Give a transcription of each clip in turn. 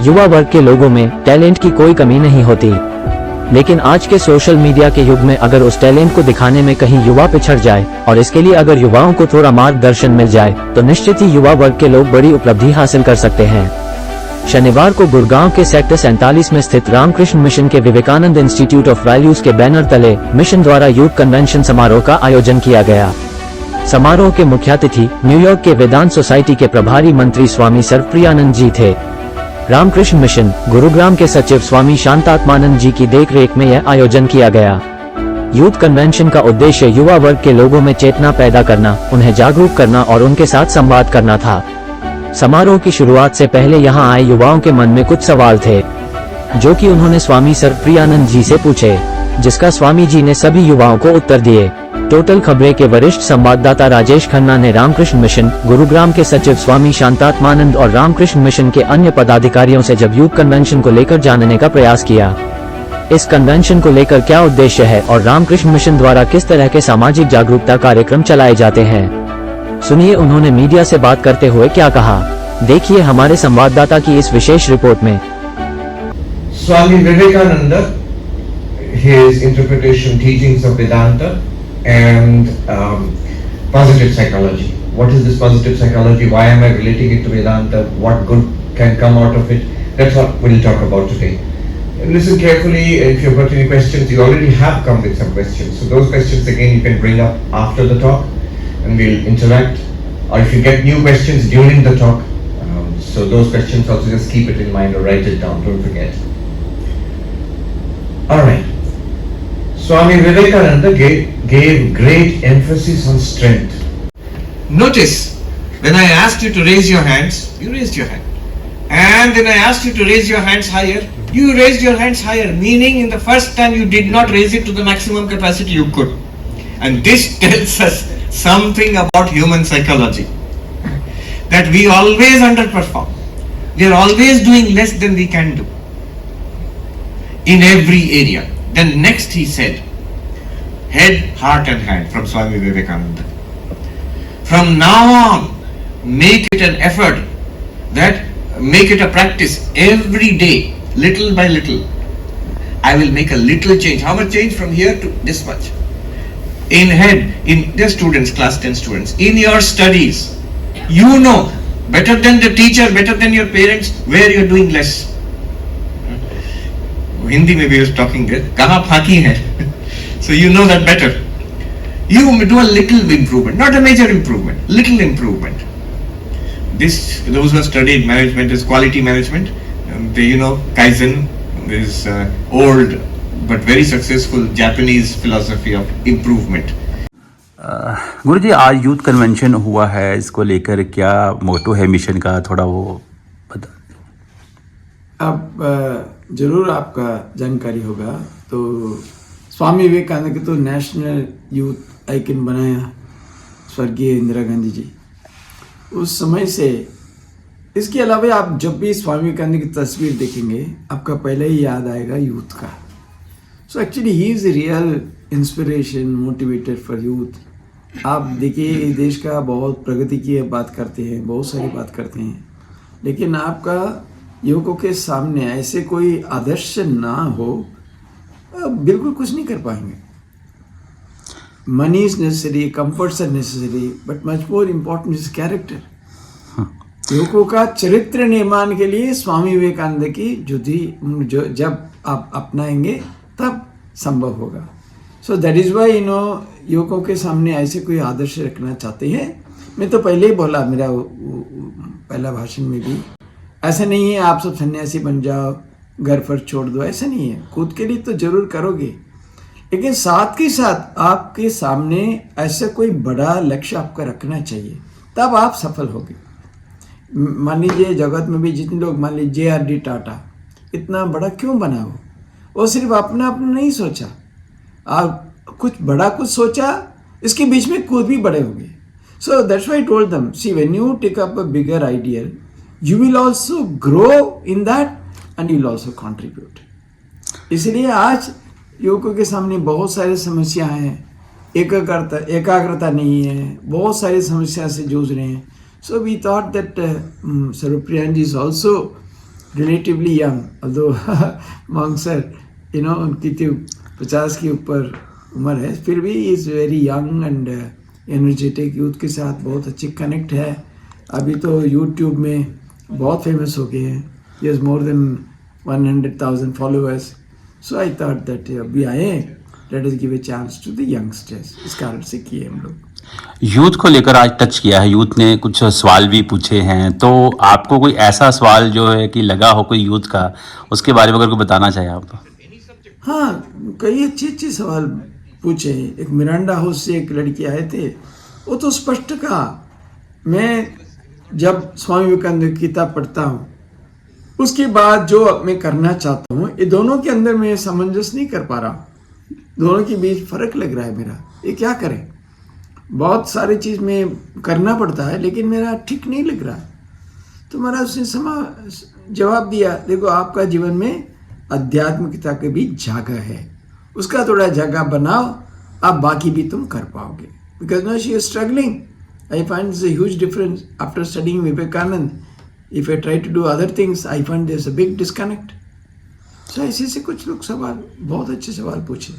युवा वर्ग के लोगों में टैलेंट की कोई कमी नहीं होती, लेकिन आज के सोशल मीडिया के युग में अगर उस टैलेंट को दिखाने में कहीं युवा पिछड़ जाए और इसके लिए अगर युवाओं को थोड़ा मार्गदर्शन मिल जाए तो निश्चित ही युवा वर्ग के लोग बड़ी उपलब्धि हासिल कर सकते हैं। शनिवार को गुड़गांव के सेक्टर 47 में स्थित रामकृष्ण मिशन के विवेकानंद इंस्टीट्यूट ऑफ वैल्यूज के बैनर तले मिशन द्वारा यूथ कन्वेंशन समारोह का आयोजन किया गया। समारोह के मुख्यातिथि न्यूयॉर्क के वेदांत सोसाइटी के प्रभारी मंत्री स्वामी सर्वप्रियानंद जी थे। रामकृष्ण मिशन गुरुग्राम के सचिव स्वामी शांतात्मानंद जी की देखरेख में यह आयोजन किया गया। यूथ कन्वेंशन का उद्देश्य युवा वर्ग के लोगों में चेतना पैदा करना, उन्हें जागरूक करना और उनके साथ संवाद करना था। समारोह की शुरुआत से पहले यहां आए युवाओं के मन में कुछ सवाल थे, जो कि उन्होंने स्वामी सर्वप्रियानंद जी से पूछे, जिसका स्वामी जी ने सभी युवाओं को उत्तर दिए। टोटल खबरें के वरिष्ठ संवाददाता राजेश खन्ना ने रामकृष्ण मिशन गुरुग्राम के सचिव स्वामी शांतात्मानंद और रामकृष्ण मिशन के अन्य पदाधिकारियों से जब यूथ कन्वेंशन को लेकर जानने का प्रयास किया। इस कन्वेंशन को लेकर क्या उद्देश्य है और रामकृष्ण मिशन द्वारा किस तरह के सामाजिक जागरूकता कार्यक्रम चलाए जाते हैं, सुनिए उन्होंने मीडिया से बात करते हुए क्या कहा। देखिए हमारे संवाददाता की इस विशेष रिपोर्ट में। Swami Vivekananda, his interpretation teachings of Vedanta and positive psychology. What is this positive psychology? Why am I relating it to Vedanta? What good can come out of it? That's what we'll talk about today. Listen carefully. If you've got any questions, you already have come with some questions. So those questions again you can bring up after the talk and we'll interact. Or if you get new questions during the talk, so those questions also just keep it in mind or write it down. Don't forget. All right. Swami Vivekananda gave great emphasis on strength. Notice, when I asked you to raise your hands, you raised your hand. And when I asked you to raise your hands higher, you raised your hands higher. Meaning, in the first time you did not raise it to the maximum capacity you could. And this tells us something about human psychology. That we always underperform. We are always doing less than we can do. In every area. Then next he said, head, heart and hand from Swami Vivekananda. From now on, make it an effort, make it a practice every day, little by little. I will make a little change. How much change? From here to this much. In head, in the students, class 10 students, in your studies, you know better than the teacher, better than your parents, where you are doing less. Hindi में भी talking there, कहाँ फाकी है, so you know that better. You do a little improvement, not a major improvement, little improvement. This, those who have studied management is quality management. They, Kaizen, this old but very successful Japanese philosophy of improvement. गुरुजी, आज youth convention हुआ है, इसको लेकर क्या मोटो है mission का, थोड़ा वो बता। अब जरूर आपका जानकारी होगा तो स्वामी विवेकानंद के तो नेशनल यूथ आइकन बनाया स्वर्गीय इंदिरा गांधी जी उस समय से। इसके अलावा आप जब भी स्वामी विवेकानंद की तस्वीर देखेंगे आपका पहले ही याद आएगा यूथ का। So actually he is real inspiration, motivator for youth. आप देखिए इस देश का बहुत प्रगति की बात करते हैं, बहुत सारी बात करते हैं, लेकिन आपका युवकों के सामने ऐसे कोई आदर्श ना हो, बिल्कुल कुछ नहीं कर पाएंगे। Money is necessary, comforts are necessary, but much more important is character. युवकों का चरित्र निर्माण के लिए स्वामी विवेकानंद की जब आप अपनाएंगे तब संभव होगा। सो दैट इज वाई युवकों के सामने ऐसे कोई आदर्श रखना चाहते हैं। मैं तो पहले ही बोला मेरा पहला भाषण में भी, ऐसा नहीं है आप सब सन्यासी बन जाओ, घर पर छोड़ दो, ऐसा नहीं है। खुद के लिए तो जरूर करोगे, लेकिन साथ के साथ आपके सामने ऐसा कोई बड़ा लक्ष्य आपका रखना चाहिए, तब आप सफल होगे। मान लीजिए जगत में भी जितने लोग, मान लीजिए JRD टाटा इतना बड़ा क्यों बना वो सिर्फ अपना नहीं सोचा, आप कुछ बड़ा कुछ सोचा, इसके बीच में खुद भी बड़े होंगे। So that's why I told them, see when you take up a bigger ideal, you will also grow in that and you will also contribute. इसलिए आज युवकों के सामने बहुत सारी समस्याएं हैं, एकाग्रता नहीं है, बहुत सारी समस्या से जूझ रहे हैं। So we thought that Sarvpriyan ji is also relatively young, although monk sir, उनकी तो 50 के ऊपर उम्र है, फिर भी is very young and energetic, youth के साथ बहुत अच्छी कनेक्ट है। अभी तो यूट्यूब में बहुत फेमस हो गए हैं, he has more than 100,000 followers. So I thought that अभी आए, let us give a chance to the youngsters, इस कारण से किए हम लोग। यूथ को लेकर आज टच किया है, यूथ ने कुछ सवाल भी पूछे हैं, तो आपको कोई ऐसा सवाल जो है कि लगा हो कोई यूथ का, उसके बारे में अगर कोई बताना चाहे आप तो? हाँ, कई अच्छे सवाल पूछे। एक मिरांडा हाउस से एक लड़की आए थे, वो तो स्पष्ट कहा, मैं जब स्वामी विवेकानंद की किताब पढ़ता हूँ उसके बाद जो मैं करना चाहता हूँ, ये दोनों के अंदर मैं सामंजस्य नहीं कर पा रहा, दोनों के बीच फर्क लग रहा है मेरा, ये क्या करें। बहुत सारी चीज़ में करना पड़ता है लेकिन मेरा ठीक नहीं लग रहा। तो महाराज उसने जवाब दिया, देखो आपका जीवन में आध्यात्मिकता के भी जगह है, उसका थोड़ा जगह बनाओ, आप बाकी भी तुम कर पाओगे। Because no she is struggling, I find this a huge difference after studying Vivekananda. If I try to do other things I find there is a big disconnect. So ऐसे से कुछ लोग सवाल, बहुत अच्छे सवाल पूछे।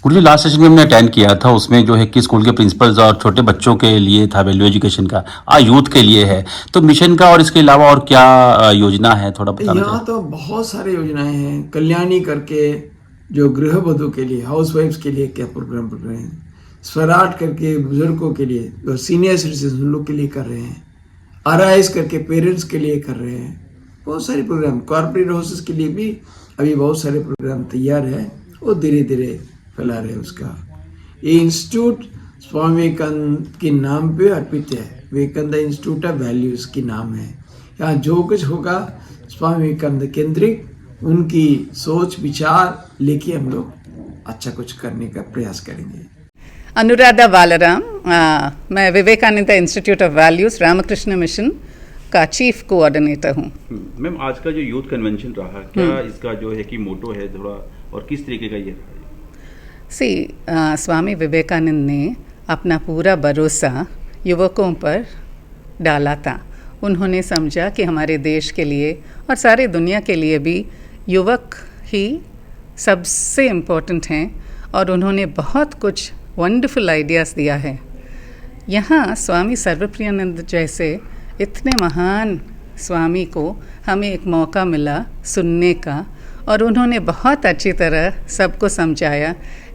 गुरुजी लास्ट सेशन में हमने अटेंड किया था, उसमें जो है कि स्कूल के प्रिंसिपल्स और छोटे बच्चों के लिए था वैल्यू एजुकेशन का, यूथ के लिए है, तो मिशन का और इसके अलावा और क्या योजना है, थोड़ा बताना यहाँ तो बहुत सारे योजनाएं हैं। कल्याणी करके जो गृहवधु के लिए, हाउस वाइफ्स के लिए क्या प्रोग्राम कर रहे हैं, स्वराट करके बुजुर्गों के लिए और सीनियर सिटीजन उन लोग के लिए कर रहे हैं, RIS करके पेरेंट्स के लिए कर रहे हैं, बहुत सारे प्रोग्राम। कॉर्पोरेट हाउसेस के लिए भी अभी बहुत सारे प्रोग्राम तैयार है, वो धीरे धीरे फैला रहे हैं उसका। ये इंस्टीट्यूट स्वामी विवेकानंद के नाम पे अर्पित है, विवेकानंद इंस्टीट्यूट ऑफ वैल्यूज की नाम है। यहाँ जो कुछ होगा स्वामी विवेकानंद केंद्रित, उनकी सोच विचार लेके हम लोग अच्छा कुछ करने का प्रयास करेंगे। अनुराधा बालाराम, मैं Vivekananda institute of Values Ramakrishna Mission का चीफ कोऑर्डिनेटर हूँ। मैम आज का जो यूथ कन्वेंशन रहा, क्या इसका जो है कि मोटो है थोड़ा, और किस तरीके का ये रहा? स्वामी विवेकानंद ने अपना पूरा भरोसा युवकों पर डाला था। उन्होंने समझा कि हमारे देश के लिए और सारे दुनिया के लिए भी युवक ही सबसे इम्पोर्टेंट हैं, और उन्होंने बहुत कुछ वंडरफुल आइडियाज़ दिया है। यहाँ स्वामी सर्वप्रियानंद जैसे इतने महान स्वामी को हमें एक मौका मिला सुनने का, और उन्होंने बहुत अच्छी तरह सबको समझाया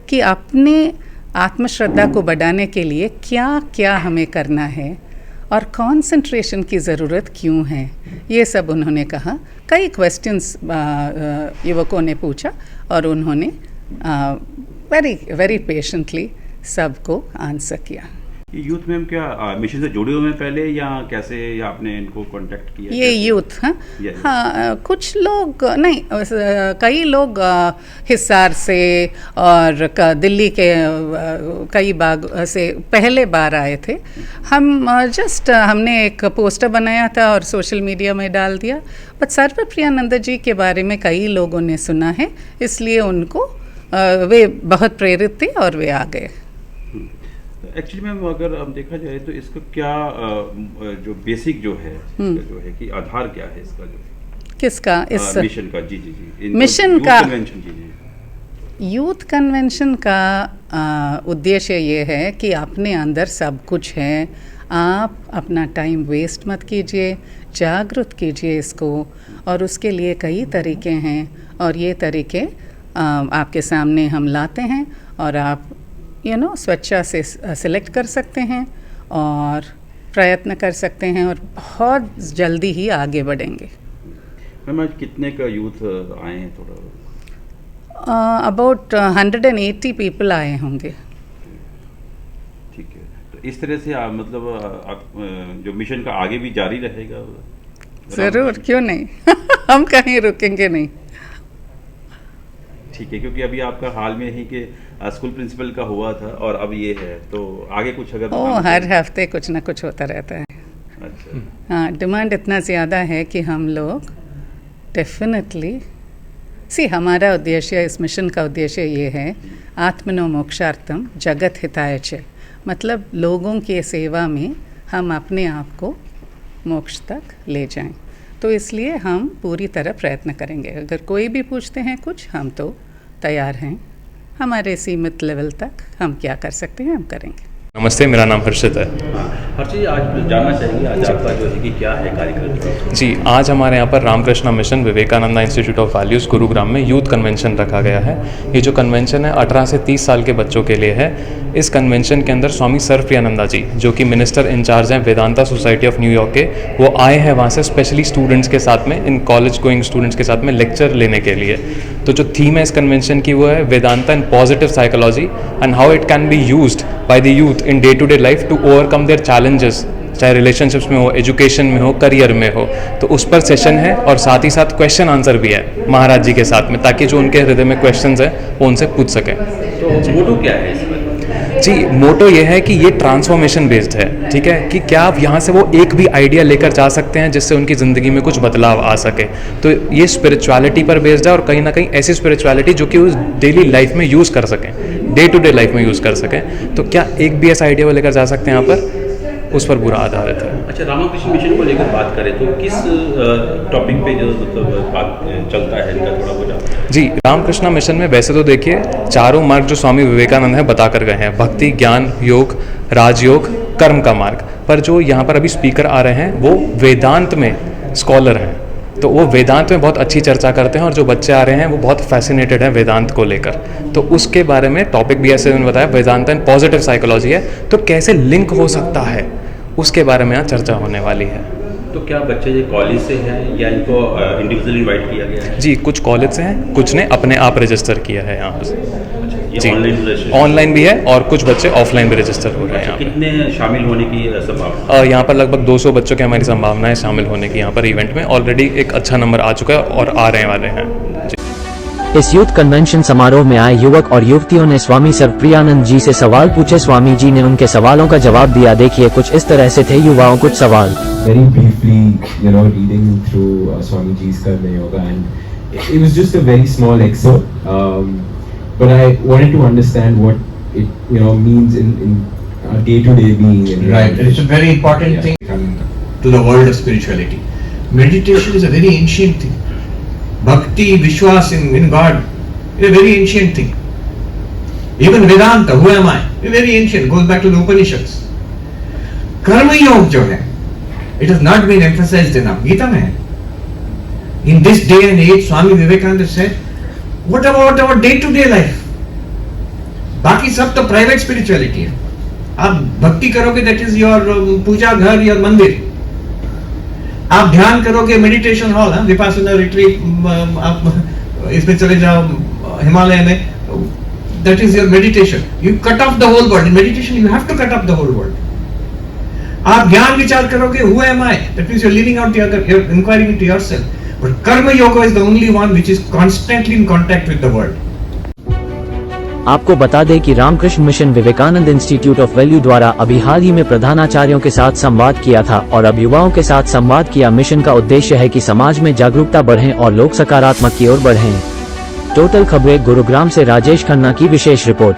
कि अपने आत्मश्रद्धा को बढ़ाने के लिए क्या क्या हमें करना है और कंसंट्रेशन की ज़रूरत क्यों है, ये सब उन्होंने कहा। कई क्वेश्चंस युवकों ने पूछा और उन्होंने वेरी वेरी पेशेंटली सबको आंसर किया। यूथ में क्या मिशन से जुड़े हुए हैं पहले, या कैसे, या आपने इनको कांटेक्ट किया? ये यूथ हाँ, कुछ लोग नहीं, कई लोग हिसार से और दिल्ली के कई भाग से पहले बार आए थे। हम हमने एक पोस्टर बनाया था और सोशल मीडिया में डाल दिया, बट सर्वप्रियानंद जी के बारे में कई लोगों ने सुना है, इसलिए उनको वे बहुत प्रेरित थे और वे आ गए। एक्चुअली मैम अगर हम देखा जाए तो इसका क्या जो बेसिक जो है कि आधार क्या है इसका, जो किसका, इस मिशन का? जी मिशन का कन्वेंशन। जी यूथ कन्वेंशन का उद्देश्य ये है कि अपने अंदर सब कुछ है, आप अपना टाइम वेस्ट मत कीजिए, जागरूक कीजिए इसको, और उसके लिए कई तरीके हैं, और ये तरीके आपके सामने हम लाते हैं, और आप स्वेच्छा से सिलेक्ट कर सकते हैं और प्रयत्न कर सकते हैं, और बहुत जल्दी ही आगे बढ़ेंगे। मैम आज कितने का यूथ आए हैं? थोड़ा अबाउट 180 पीपल आए होंगे। ठीक है, तो इस तरह से मतलब आप जो मिशन का आगे भी जारी रहेगा? ज़रूर, क्यों नहीं हम कहीं रुकेंगे नहीं। ठीक है, क्योंकि अभी आपका हाल में ही कि स्कूल प्रिंसिपल का हुआ था और अब ये है, तो आगे कुछ अगर हर हफ्ते कुछ ना कुछ होता रहता है। अच्छा। हाँ, डिमांड इतना ज़्यादा है कि हम लोग डेफिनेटली हमारा उद्देश्य, इस मिशन का उद्देश्य ये है, आत्मनो मोक्षार्थम जगत हिताय च, मतलब लोगों के सेवा में हम अपने आप को मोक्ष तक ले जाएं। तो इसलिए हम पूरी तरह प्रयत्न करेंगे। अगर कोई भी पूछते हैं कुछ, हम तो तैयार हैं। हमारे सीमित लेवल तक हम क्या कर सकते हैं हम करेंगे। नमस्ते, मेरा नाम हर्षित है। हर्षित जी, आज जानना चाहेंगे आज आपका जो है कि क्या है कार्यक्रम? जी, आज हमारे यहाँ पर Ramakrishna Mission Vivekananda Institute of Values Gurugram में यूथ कन्वेंशन रखा गया है। ये जो कन्वेंशन है 18 से 30 साल के बच्चों के लिए है। इस कन्वेंशन के अंदर स्वामी सर्वप्रियानंदा जी, जो कि मिनिस्टर इंचार्ज हैं वेदांता सोसाइटी ऑफ न्यूयॉर्क के, वो आए हैं वहाँ से स्पेशली स्टूडेंट्स के साथ में, इन कॉलेज गोइंग स्टूडेंट्स के साथ में लेक्चर लेने के लिए। तो जो थीम है इस कन्वेंशन की वो है Vedanta and positive psychology and how it can be used by the youth in day to day life to overcome their challenges, चाहे रिलेशनशिप्स में हो, एजुकेशन में हो, करियर में हो। तो उस पर सेशन है और साथ ही साथ क्वेश्चन आंसर भी है महाराज जी के साथ में, ताकि जो उनके हृदय में क्वेश्चंस हैं वो उनसे पूछ सकें। तो मोटो क्या है इसमें? जी, मोटो ये है कि ये ट्रांसफॉर्मेशन बेस्ड है, ठीक है, कि क्या आप यहाँ से वो एक भी आइडिया लेकर जा सकते हैं जिससे उनकी ज़िंदगी में कुछ बदलाव आ सके। तो ये स्पिरिचुअलिटी पर बेस्ड है और कहीं ना कहीं ऐसी स्पिरिचुअलिटी जो कि उस डेली लाइफ में यूज़ कर सकें, डे टू डे लाइफ में यूज़ कर सकें। तो क्या एक भी ऐसा आइडिया वो लेकर जा सकते हैं यहाँ पर, उस पर पूरा आधारित है। अच्छा, रामकृष्ण मिशन को लेकर बात करें तो किस टॉपिक पे जो मतलब बात चलता है इनका, थोड़ा बहुत? जी, रामकृष्ण मिशन में वैसे तो देखिए चारों मार्ग जो स्वामी विवेकानंद है बता कर गए हैं, भक्ति, ज्ञान, योग, राजयोग, कर्म का मार्ग। पर जो यहाँ पर अभी स्पीकर आ रहे हैं वो वेदांत में स्कॉलर हैं, तो वो वेदांत में बहुत अच्छी चर्चा करते हैं और जो बच्चे आ रहे हैं वो बहुत फैसिनेटेड हैं वेदांत को लेकर। तो उसके बारे में टॉपिक भी ऐसे उन्होंने बताया, वेदांत एंड पॉजिटिव साइकोलॉजी है, तो कैसे लिंक हो सकता है उसके बारे में यहाँ चर्चा होने वाली है। तो क्या बच्चे ये कॉलेज से हैं या इनको इंडिविजुअली इनवाइट किया गया है? जी, कुछ कॉलेज से हैं, कुछ ने अपने आप रजिस्टर किया है यहाँ से। ये ऑनलाइन भी है और कुछ बच्चे ऑफलाइन भी रजिस्टर हो रहे हैं यहाँ पे। कितने शामिल होने की संभावना? यहाँ पर लगभग 200 बच्चों की हमारी संभावना है शामिल होने की यहाँ पर इवेंट में। ऑलरेडी एक अच्छा नंबर आ चुका है और आ रहे वाले हैं। इस यूथ कन्वेंशन समारोह में आए युवक और युवतियों ने स्वामी सर्वप्रियानंद जी से सवाल पूछे। स्वामी जी ने उनके सवालों का जवाब दिया। देखिए, कुछ इस तरह से थे युवाओं कुछ सवाल। Very briefly, reading through Swami Ji's Karma Yoga, and it was just a very small excerpt. But I wanted to understand what it means in our day-to-day being. Right, it's a very important thing to the world of spirituality. Meditation is a very ancient thing. Bhakti, Vishwas in God is a very ancient thing. Even Vedanta, who am I? Is very ancient, goes back to the Upanishads. Karma Yoga जो है, it has not been emphasized enough. Gita में है. In this day and age, Swami Vivekananda said, what about our day-to-day life? बाकी सब तो private spirituality है. आप भक्ति करोगे, that is your पूजा घर, your मंदिर. आप ध्यान करोगे, मेडिटेशन हॉल है, विपासना रिट्रीट, आप इसमें चले जाओ हिमालय में, that is your meditation. You cut off the whole world. In meditation you have to cut off the whole world. आप ज्ञान विचार करोगे, who am I, that means you are living out your inquiring into yourself. But karma yoga is the only one which is constantly in contact with the world. आपको बता दें कि Ramakrishna mission Vivekananda institute of value द्वारा अभी हाल ही में प्रधानाचार्यों के साथ संवाद किया था और अब युवाओं के साथ संवाद किया। मिशन का उद्देश्य है कि समाज में जागरूकता बढ़े और लोग सकारात्मक की ओर बढ़ें। टोटल खबरें गुरुग्राम से राजेश खन्ना की विशेष रिपोर्ट।